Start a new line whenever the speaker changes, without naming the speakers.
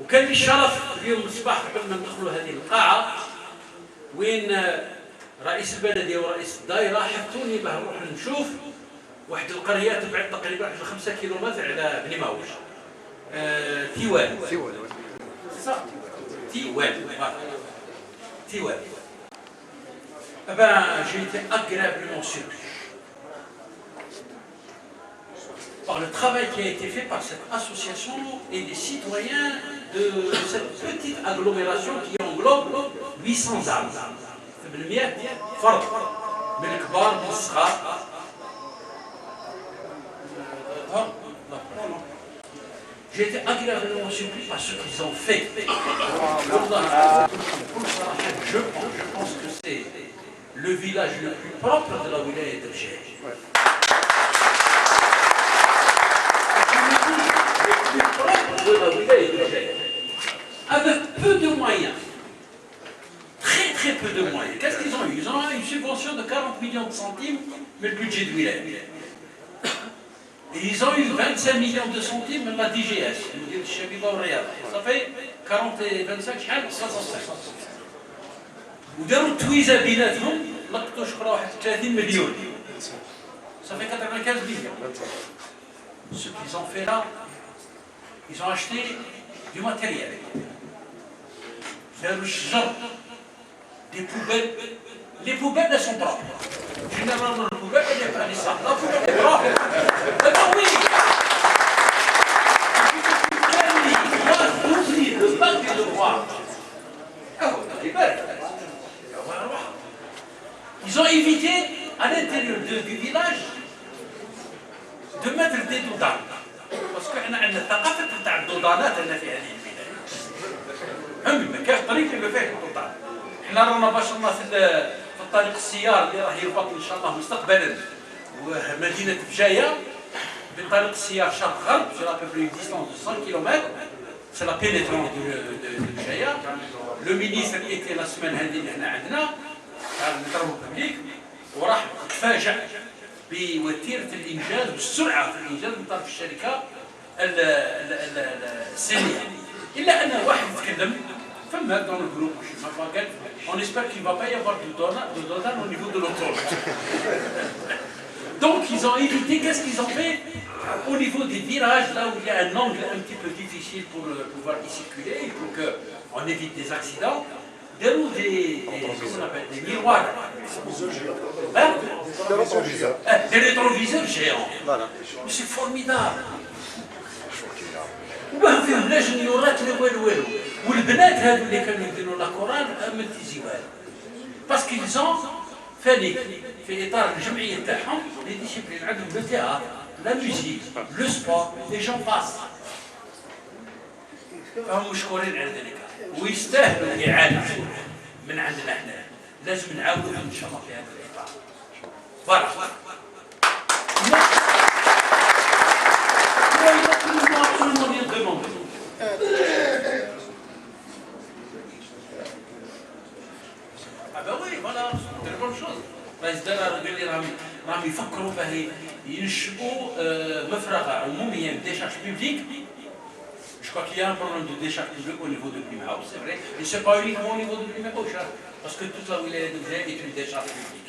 وكان لي الشرف اليوم الصباح قبل ما ندخلوا هذه القاعه وين رئيس البلديه ورئيس الدائره حثوني باه نروح نشوف واحد القريه تبعد تقريبا 5 كيلومتر على بني ماوش. تيوان. Tiwal. Eh ben, j'ai été agréablement surpris par le travail qui a été fait par cette association et des citoyens de cette petite agglomération qui englobe 800 âmes. 800 فرد من الكبار من الصغار. J'ai été agréablement surpris par ce qu'ils ont fait. Je pense que c'est le village le plus propre de la wilaya de Djerj. Le plus propre de la wilaya de Djerj. Avec peu de moyens. Très peu de moyens. Qu'est-ce qu'ils ont eu? Ils ont eu une subvention de 40 millions de centimes, mais le budget de wilaya. Et ils ont eu 25 millions de centimes de la DGS, ça fait 40 et 25 شحال 65. وداروا التويزه بيناتهم لقطوا شكرا واحد 30 مليون. Ça fait 95 millions. Ce qu'ils ont fait là, ils ont acheté du matériel. داروا الشجر des poubelles. Les poubelles elles sont propres. Généralement les poubelles elles sont pas les sacs. La poubelle est propre. Oui. Le bac du devoir. Ils ont évité à l'intérieur du village de mettre des doudanes. Parce qu'on a une ثقافة تاع الدودانات هنا في هذه البلاد. فهمت كيف الطريق اللي فيه الدودان. احنا رانا باشرنا في الطريق السيار اللي راه يربط ان شاء الله مستقبلا ومدينه بجايه بطريق السيار شرق غرب sur à peu près une distance de 100 km. C'est la pénétrante de بجايه. Le ministre était la semaine هذه اللي احنا عندنا تاع التربيه الببليك وراح تفاجأ بوتيره الانجاز والسرعه في الانجاز من طرف الشركه الصينيه. الا ان واحد تكلم فما dans le groupe, je sais pas quel, on espère qu'il ne va pas y avoir de donne au niveau de l'autoroute. Donc ils ont évité, qu'est-ce qu'ils ont fait? Au niveau des virages, là où il y a un angle un petit peu difficile pour pouvoir y circuler, pour qu'on évite des accidents, des miroirs. Hein? Des rétroviseurs géants. Voilà. Mais c'est formidable. وما فيهم لا جنيورات لا والو والبنات هذو اللي كانوا يديروا لا كورال ما تيزيوها باسكو ils فاني في اطار الجمعيه تاعهم لي ديسيبلين عندهم لو تياتر لا ميوزيك لو سبور لي جون باس فهم مشكورين على ذلك ويستاهلوا الاعانه من عندنا احنا لازم نعاونهم ان شاء الله في هذا الاطار. فوالا راهم يفكروا باه ينشئوا مفرغه عموميه من ديشارج بيبليك. Je crois qu'il y a un problème de décharge publique au niveau de Blimao, c'est vrai, et ce n'est pas uniquement au niveau de Blimao, parce que toute la wilaya de Djerj est une décharge publique.